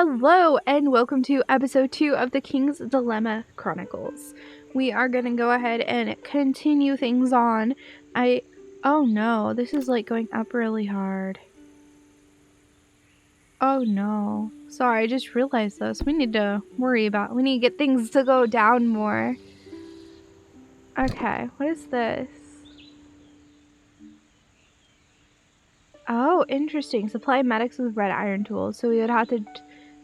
Hello and welcome to episode 2 of the King's Dilemma Chronicles. We are going to go ahead and continue things on. Oh no, this is like going up really hard. Oh no. Sorry, I just realized this. We need to get things to go down more. Okay, what is this? Oh, interesting. Supply medics with red iron tools. So we would have to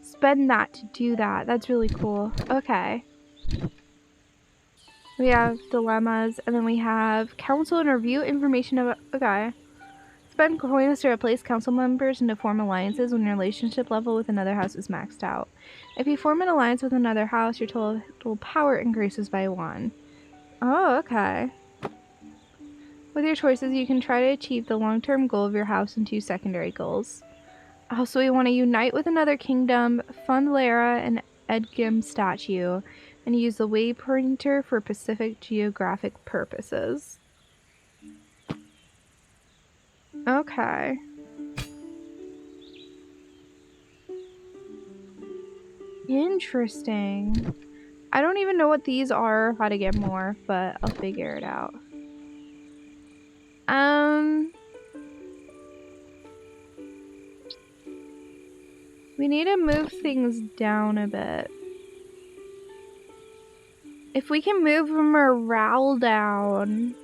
spend that to do that. That's really cool. Okay. We have dilemmas, and then we have council and review information about. Okay. Spend coins to replace council members and to form alliances when your relationship level with another house is maxed out. If you form an alliance with another house, your total power increases by 1. Oh, okay. With your choices, you can try to achieve the long-term goal of your house and 2 secondary goals. Also, we want to unite with another kingdom, fund Lara and Edgim statue, and use the waypointer for specific geographic purposes. Okay. Interesting. I don't even know what these are or how to get more, but I'll figure it out. We need to move things down a bit. If we can move morale down,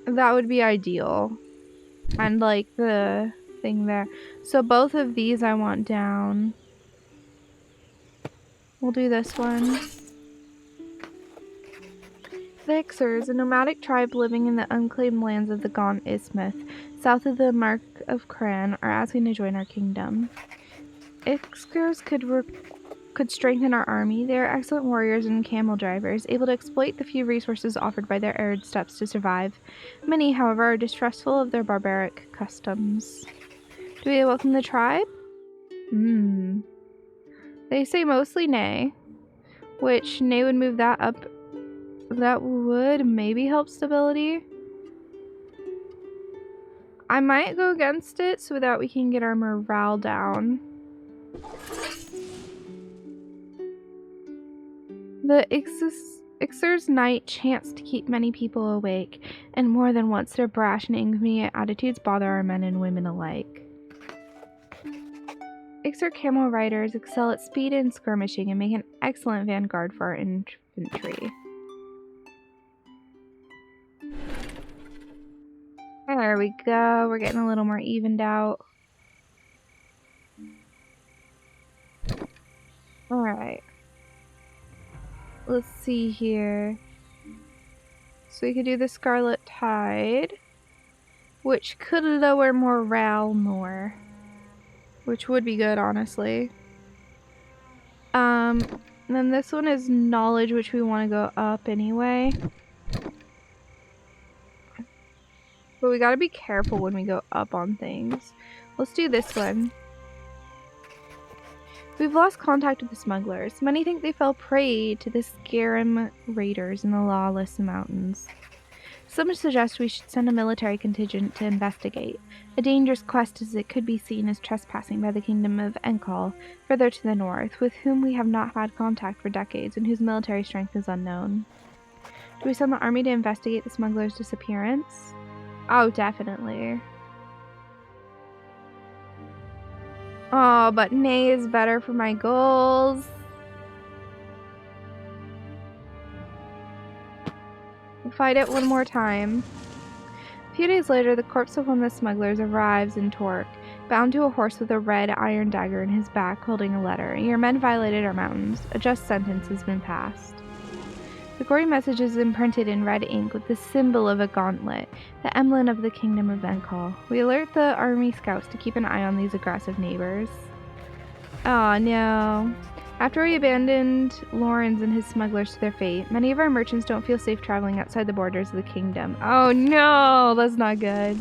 that would be ideal. And like the thing there. So both of these I want down. We'll do this one. The Ixers, a nomadic tribe living in the unclaimed lands of the Gaunt Isthmus, south of the Mark of Cran, are asking to join our kingdom. Ixers could strengthen our army. They are excellent warriors and camel drivers, able to exploit the few resources offered by their arid steppes to survive. Many, however, are distrustful of their barbaric customs. Do we welcome the tribe? They say mostly nay, which nay would move that up. That would maybe help stability. I might go against it so that we can get our morale down. The Ixer's night chance to keep many people awake, and more than once their brash and inconvenient attitudes bother our men and women alike. Ixer camel riders excel at speed and skirmishing and make an excellent vanguard for our infantry. There we go, we're getting a little more evened out. Alright. Let's see here. So we could do the Scarlet Tide, which could lower morale more. Which would be good, honestly. And then this one is knowledge, which we want to go up anyway. But we gotta be careful when we go up on things. Let's do this one. We've lost contact with the smugglers. Many think they fell prey to the Scarum raiders in the lawless mountains. Some suggest we should send a military contingent to investigate. A dangerous quest, as it could be seen as trespassing by the kingdom of Enkal, further to the north, with whom we have not had contact for decades and whose military strength is unknown. Do we send the army to investigate the smugglers' disappearance? Oh, definitely. Oh, but nay is better for my goals. We'll fight it one more time. A few days later, the corpse of one of the smugglers arrives in Torque, bound to a horse with a red iron dagger in his back, holding a letter. Your men violated our mountains. A just sentence has been passed. The gory message is imprinted in red ink with the symbol of a gauntlet, the emblem of the kingdom of Enkal. We alert the army scouts to keep an eye on these aggressive neighbors. Oh no. After we abandoned Lawrence and his smugglers to their fate, many of our merchants don't feel safe traveling outside the borders of the kingdom. Oh no, that's not good.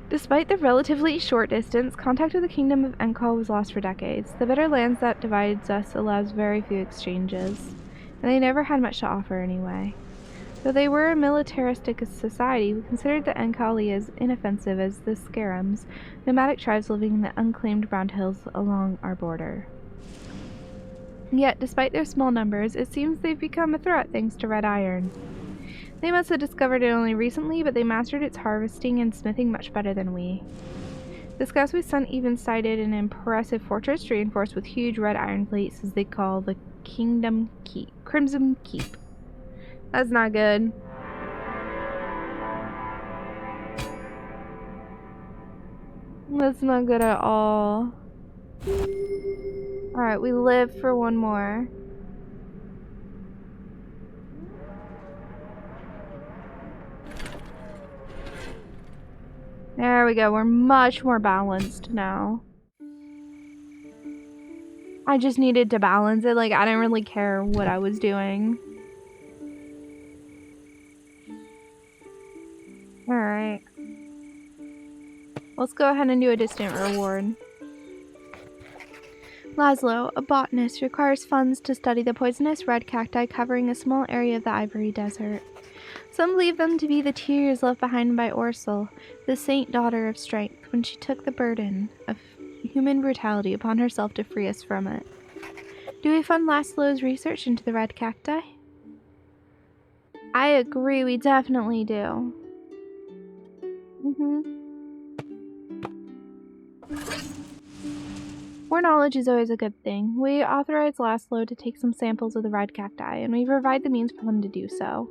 Despite the relatively short distance, contact with the kingdom of Enkal was lost for decades. The bitter lands that divides us allows very few exchanges. And they never had much to offer anyway. Though they were a militaristic society, we considered the Enkali as inoffensive as the Scarams, nomadic tribes living in the unclaimed brown hills along our border. Yet, despite their small numbers, it seems they've become a threat thanks to red iron. They must have discovered it only recently, but they mastered its harvesting and smithing much better than we. The scouts we sent even sighted an impressive fortress reinforced with huge red iron plates, as they call the Crimson Keep. That's not good. That's not good at all. Alright, we live for one more. There we go. We're much more balanced now. I just needed to balance it. Like, I didn't really care what I was doing. Alright. Let's go ahead and do a distant reward. Laszlo, a botanist, requires funds to study the poisonous red cacti covering a small area of the Ivory Desert. Some believe them to be the tears left behind by Ursel, the saint daughter of strength, when she took the burden of human brutality upon herself to free us from it. Do we fund Laszlo's research into the red cacti? I agree, we definitely do. More knowledge is always a good thing. We authorize Laszlo to take some samples of the red cacti, and we provide the means for him to do so.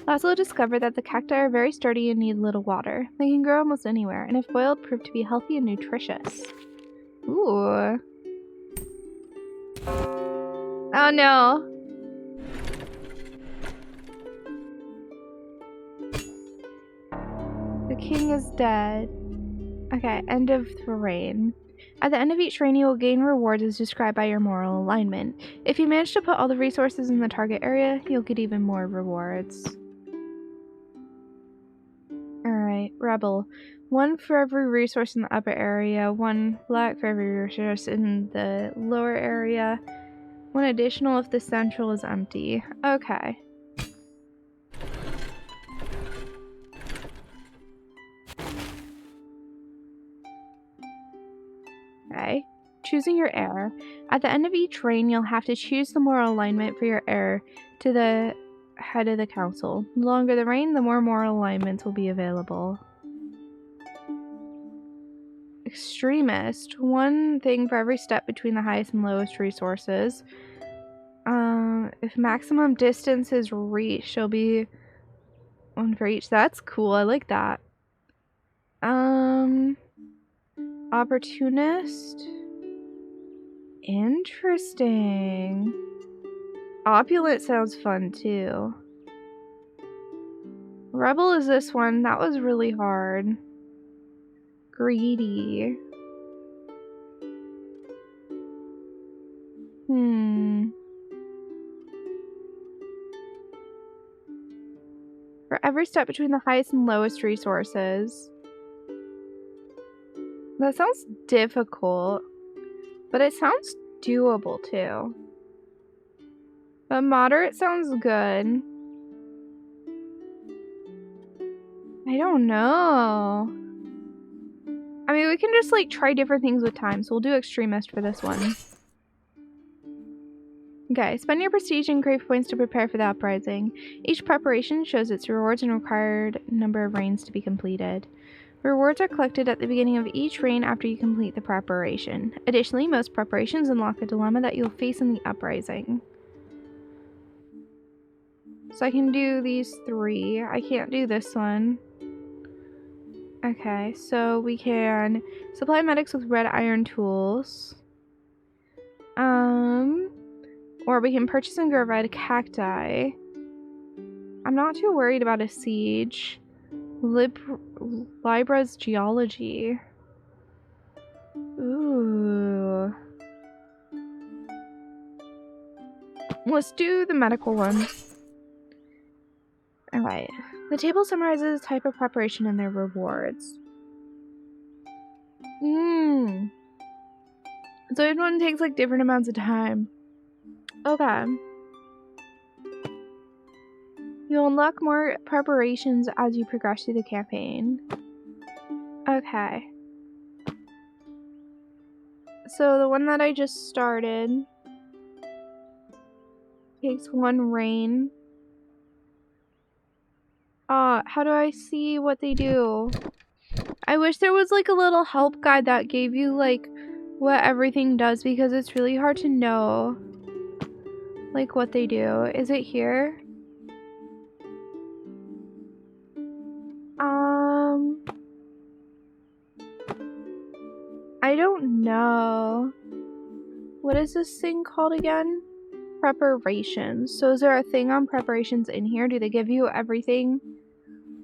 Laszlo discovered that the cacti are very sturdy and need little water. They can grow almost anywhere, and if boiled, prove to be healthy and nutritious. Ooh. Oh no. The king is dead. Okay, end of the reign. At the end of each reign, you will gain rewards as described by your moral alignment. If you manage to put all the resources in the target area, you'll get even more rewards. Alright, rebel. 1 for every resource in the upper area, 1 black for every resource in the lower area, 1 additional if the central is empty. Okay. Okay. Choosing your heir. At the end of each reign, you'll have to choose the moral alignment for your heir to the head of the council. The longer the reign, the more moral alignments will be available. Extremist. 1 thing for every step between the highest and lowest resources. If maximum distance is reached, there'll be 1 for each. That's cool. I like that. Opportunist. Interesting. Opulent sounds fun too. Rebel is this one. That was really hard. Greedy. For every step between the highest and lowest resources. That sounds difficult, but it sounds doable too. But moderate sounds good. I don't know. I mean, we can just like try different things with time, so we'll do extremist for this one. Okay, spend your prestige and crave points to prepare for the uprising. Each preparation shows its rewards and required number of reigns to be completed. Rewards are collected at the beginning of each reign after you complete the preparation. Additionally, most preparations unlock a dilemma that you'll face in the uprising. So I can do these 3. I can't do this one. Okay, so we can supply medics with red iron tools. Or we can purchase and grow red cacti. I'm not too worried about a siege. Libra's geology. Ooh. Let's do the medical one. Alright. The table summarizes the type of preparation and their rewards. So everyone takes like different amounts of time. Okay. You'll unlock more preparations as you progress through the campaign. Okay. So the one that I just started takes 1 rain. How do I see what they do? I wish there was like a little help guide that gave you like what everything does, because it's really hard to know like what they do. Is it here? I don't know. What is this thing called again? Preparations. So is there a thing on preparations in here? Do they give you everything?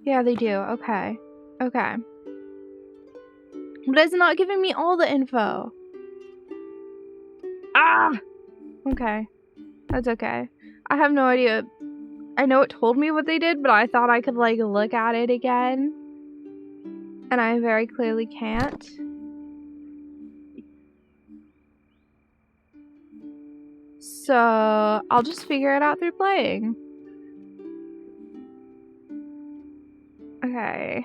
Yeah, they do. Okay. Okay. But it's not giving me all the info. Ah! Okay. That's okay. I have no idea. I know it told me what they did, but I thought I could like look at it again. And I very clearly can't. So I'll just figure it out through playing. Okay.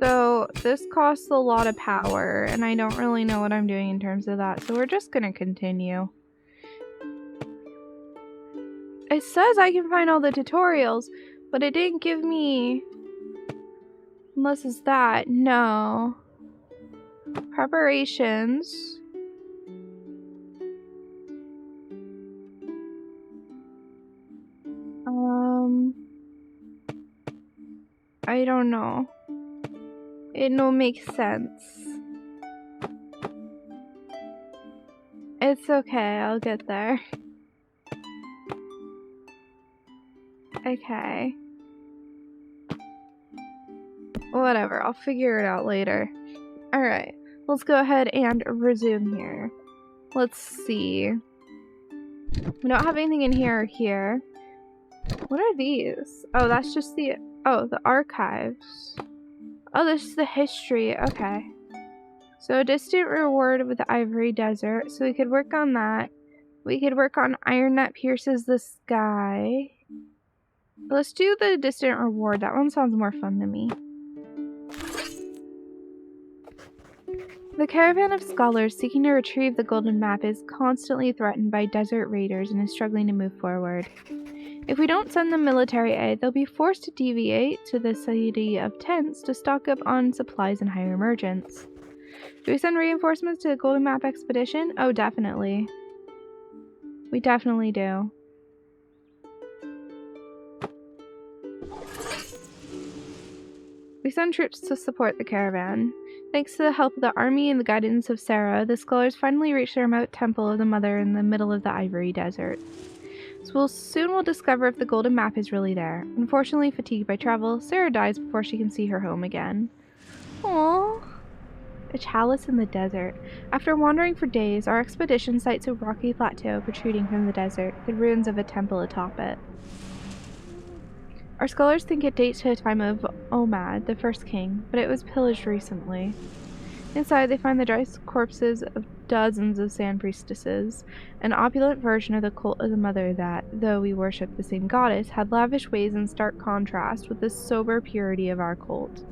So this costs a lot of power, and I don't really know what I'm doing in terms of that, so we're just gonna continue. It says I can find all the tutorials, but it didn't give me... Unless it's that. No. Preparations. I don't know. It no make sense. It's okay, I'll get there. Okay. Whatever, I'll figure it out later. Alright, let's go ahead and resume here. Let's see. We don't have anything in here or here. What are these? Oh, that's just the... Oh, the archives. Oh, this is the history. Okay. So, a distant reward with the Ivory Desert. So, we could work on that. We could work on Iron that pierces the sky. Let's do the distant reward. That one sounds more fun to me. The caravan of scholars seeking to retrieve the golden map is constantly threatened by desert raiders and is struggling to move forward. If we don't send them military aid, they'll be forced to deviate to the city of tents to stock up on supplies and hire merchants. Do we send reinforcements to the golden map expedition? Oh, definitely. We definitely do. We send troops to support the caravan. Thanks to the help of the army and the guidance of Sarah, the scholars finally reach the remote temple of the Mother in the middle of the Ivory Desert. So soon we'll discover if the golden map is really there. Unfortunately, fatigued by travel, Sarah dies before she can see her home again. Aww. A chalice in the desert. After wandering for days, our expedition sights a rocky plateau protruding from the desert, the ruins of a temple atop it. Our scholars think it dates to the time of Omad, the first king, but it was pillaged recently. Inside, they find the dry corpses of dozens of sand priestesses, an opulent version of the cult of the Mother that, though we worship the same goddess, had lavish ways in stark contrast with the sober purity of our cult.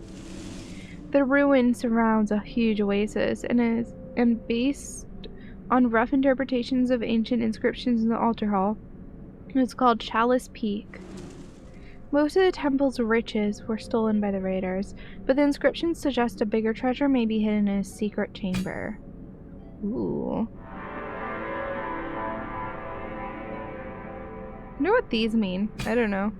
The ruin surrounds a huge oasis and is based on rough interpretations of ancient inscriptions in the altar hall. It's called Chalice Peak. Most of the temple's riches were stolen by the raiders, but the inscriptions suggest a bigger treasure may be hidden in a secret chamber. Ooh. I wonder what these mean. I don't know.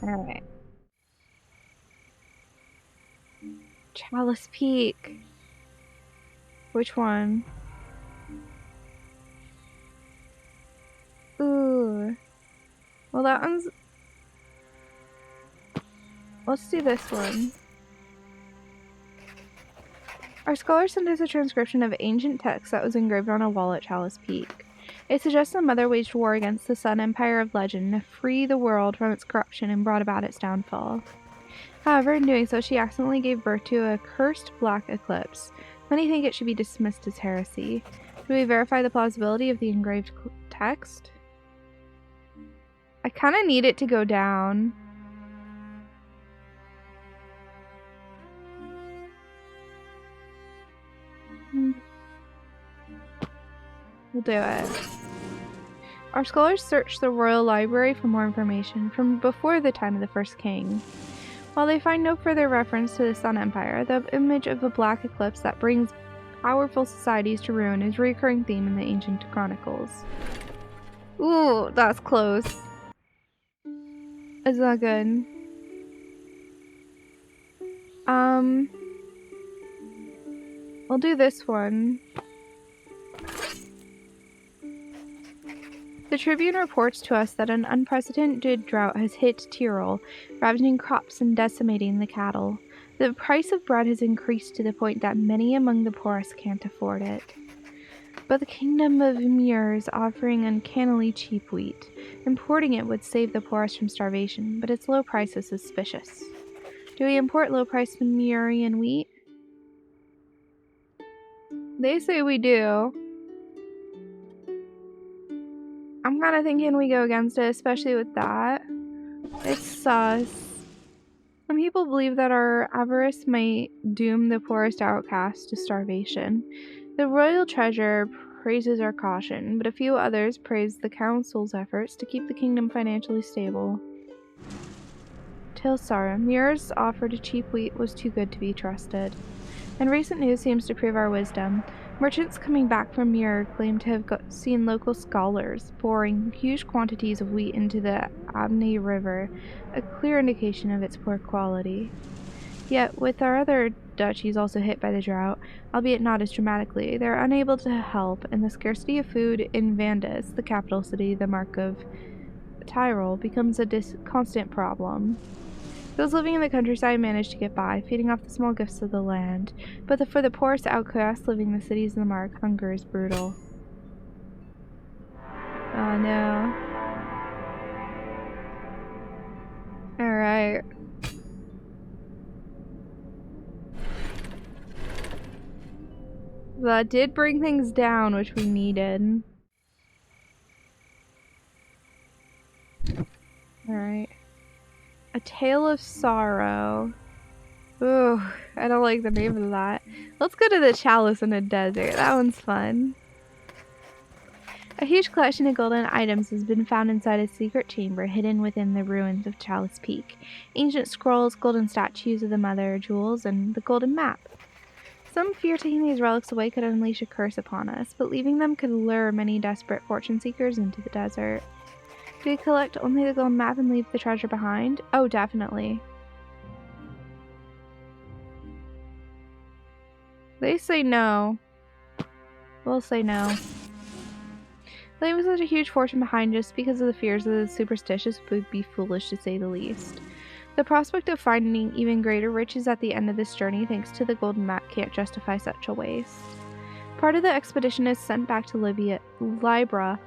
Alright. Chalice Peak. Which one? Ooh. Well, that one's... Let's do this one. Our scholar sent us a transcription of ancient text that was engraved on a wall at Chalice Peak. It suggests the Mother waged war against the Sun Empire of legend to free the world from its corruption and brought about its downfall. However, in doing so, she accidentally gave birth to a cursed black eclipse. Many think it should be dismissed as heresy. Do we verify the plausibility of the engraved text? I kind of need it to go down. We'll do it. Our scholars searched the royal library for more information from before the time of the first king. While they find no further reference to the Sun Empire, the image of a black eclipse that brings powerful societies to ruin is a recurring theme in the ancient chronicles. Ooh, that's close. It's not good. I'll do this one. The Tribune reports to us that an unprecedented drought has hit Tyrol, ravaging crops and decimating the cattle. The price of bread has increased to the point that many among the poorest can't afford it. But the kingdom of Muir is offering uncannily cheap wheat. Importing it would save the poorest from starvation, but its low price is suspicious. Do we import low-priced Murian wheat? They say we do. I'm kind of thinking we go against it, especially with that. It's sus. Some people believe that our avarice might doom the poorest outcasts to starvation. The royal treasurer praises our caution, but a few others praise the council's efforts to keep the kingdom financially stable. Tilsara, Muir's offer to cheap wheat was too good to be trusted. And recent news seems to prove our wisdom. Merchants coming back from Muir claim to have seen local scholars pouring huge quantities of wheat into the Abney River, a clear indication of its poor quality. Yet, with our other duchies also hit by the drought, albeit not as dramatically, they are unable to help, and the scarcity of food in Vandus, the capital city, the mark of Tyrol, becomes a constant problem. Those living in the countryside manage to get by, feeding off the small gifts of the land, but for the poorest outcasts living in the cities of the mark, hunger is brutal. Oh no. Alright. That did bring things down, which we needed. Alright. A Tale of Sorrow. Ooh, I don't like the name of that. Let's go to the Chalice in the Desert. That one's fun. A huge collection of golden items has been found inside a secret chamber hidden within the ruins of Chalice Peak. Ancient scrolls, golden statues of the Mother Jewels, and the golden map. Some fear taking these relics away could unleash a curse upon us, but leaving them could lure many desperate fortune seekers into the desert. Do we collect only the golden map and leave the treasure behind? Oh, definitely. They say no. We'll say no. Leaving such a huge fortune behind just because of the fears of the superstitious would be foolish to say the least. The prospect of finding even greater riches at the end of this journey thanks to the golden map can't justify such a waste. Part of the expedition is sent back to Libra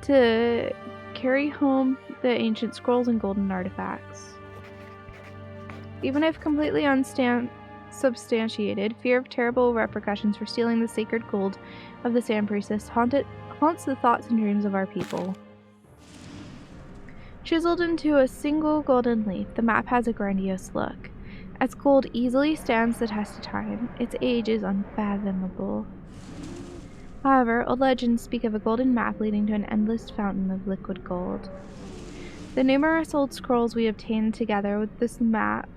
to carry home the ancient scrolls and golden artifacts. Even if completely unsubstantiated, fear of terrible repercussions for stealing the sacred gold of the Sand Priestess haunts the thoughts and dreams of our people. Chiseled into a single golden leaf, the map has a grandiose look. As gold easily stands the test of time, its age is unfathomable. However, old legends speak of a golden map leading to an endless fountain of liquid gold. The numerous old scrolls we obtained together with this map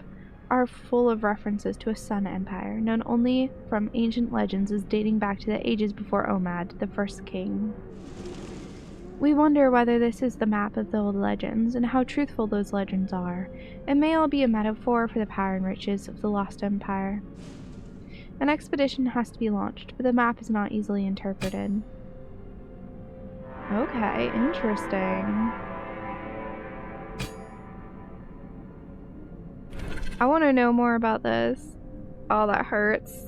are full of references to a Sun Empire, known only from ancient legends as dating back to the ages before Omad, the first king. We wonder whether this is the map of the old legends, and how truthful those legends are. It may all be a metaphor for the power and riches of the lost empire. An expedition has to be launched, but the map is not easily interpreted. Okay, interesting. I want to know more about this. Oh, that hurts.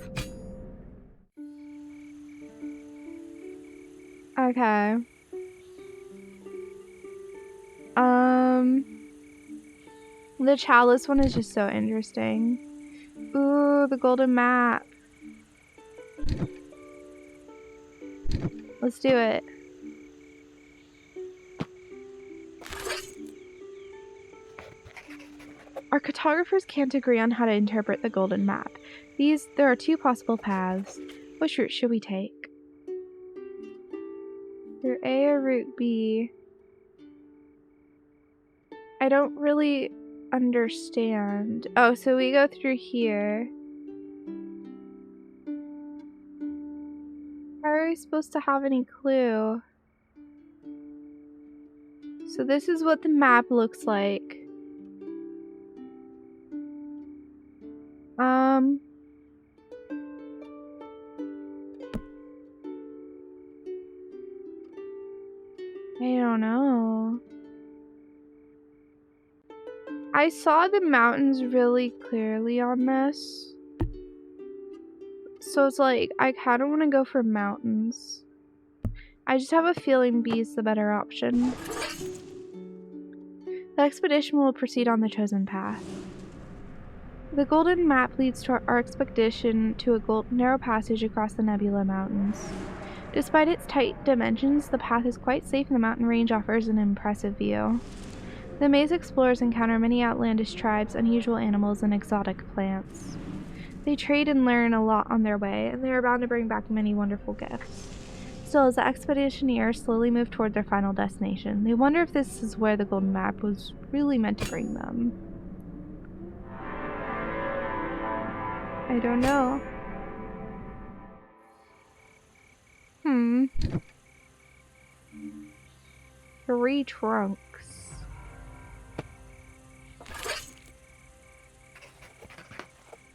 Okay. The Chalice one is just so interesting. Ooh, the golden map. Let's do it. Our cartographers can't agree on how to interpret the golden map. There are two possible paths. Which route should we take? Route A or Route B? I don't really understand. Oh, so we go through here. How are we supposed to have any clue? So this is what the map looks like. I don't know. I saw the mountains really clearly on this. So it's like, I kind of want to go for mountains. I just have a feeling B is the better option. The expedition will proceed on the chosen path. The golden map leads to our expedition to a narrow passage across the Nebula Mountains. Despite its tight dimensions, the path is quite safe and the mountain range offers an impressive view. The maze explorers encounter many outlandish tribes, unusual animals, and exotic plants. They trade and learn a lot on their way, and they are bound to bring back many wonderful gifts. Still, as the expeditioners slowly move toward their final destination, they wonder if this is where the golden map was really meant to bring them. I don't know. Three trunks.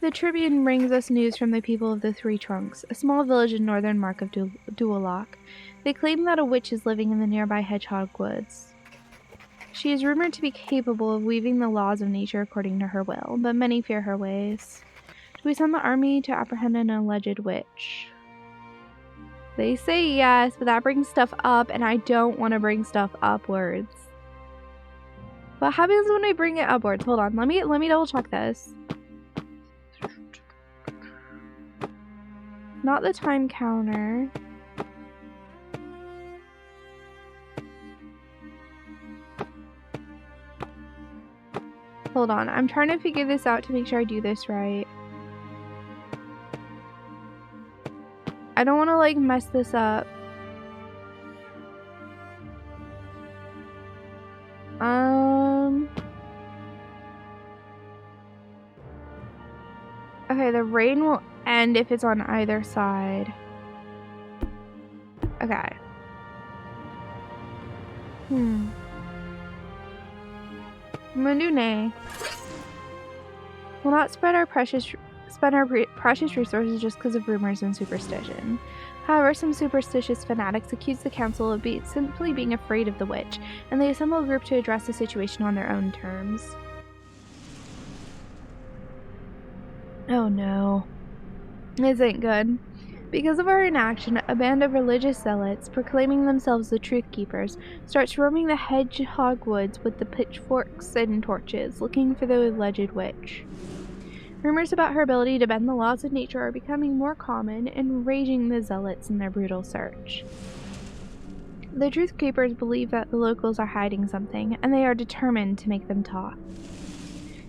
The Tribune brings us news from the people of the Three Trunks, a small village in northern Mark of Duoloc. They claim that a witch is living in the nearby Hedgehog Woods. She is rumored to be capable of weaving the laws of nature according to her will, but many fear her ways. Do we send the army to apprehend an alleged witch? They say yes, but that brings stuff up, and I don't want to bring stuff upwards. What happens when I bring it upwards? Hold on, let me double check this. Not the time counter. Hold on, I'm trying to figure this out to make sure I do this right. I don't want to like mess this up. Okay, the rain will end if it's on either side. Okay. I'm gonna do nay. We'll not spend our precious resources just because of rumors and superstition. However, some superstitious fanatics accuse the council of simply being afraid of the witch, and they assemble a group to address the situation on their own terms. Oh no. This ain't good. Because of our inaction, a band of religious zealots, proclaiming themselves the Truth Keepers, starts roaming the Hedgehog Woods with the pitchforks and torches, looking for the alleged witch. Rumors about her ability to bend the laws of nature are becoming more common, enraging the zealots in their brutal search. The Truth Keepers believe that the locals are hiding something, and they are determined to make them talk.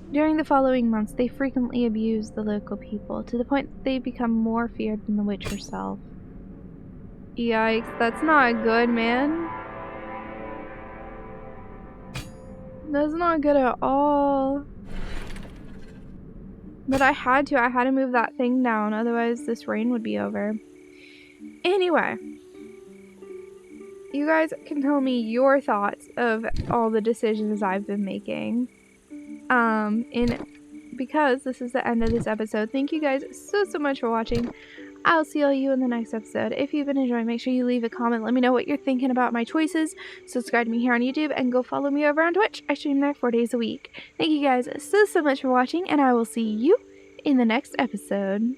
During the following months, they frequently abuse the local people, to the point that they become more feared than the witch herself. Yikes, that's not good, man. That's not good at all. But I had to move that thing down, otherwise this rain would be over. Anyway, you guys can tell me your thoughts of all the decisions I've been making. Because this is the end of this episode, thank you guys so much for watching. I'll see all you in the next episode. If you've been enjoying, make sure you leave a comment. Let me know what you're thinking about my choices. Subscribe to me here on YouTube and go follow me over on Twitch. I stream there 4 days a week. Thank you guys so much for watching, and I will see you in the next episode.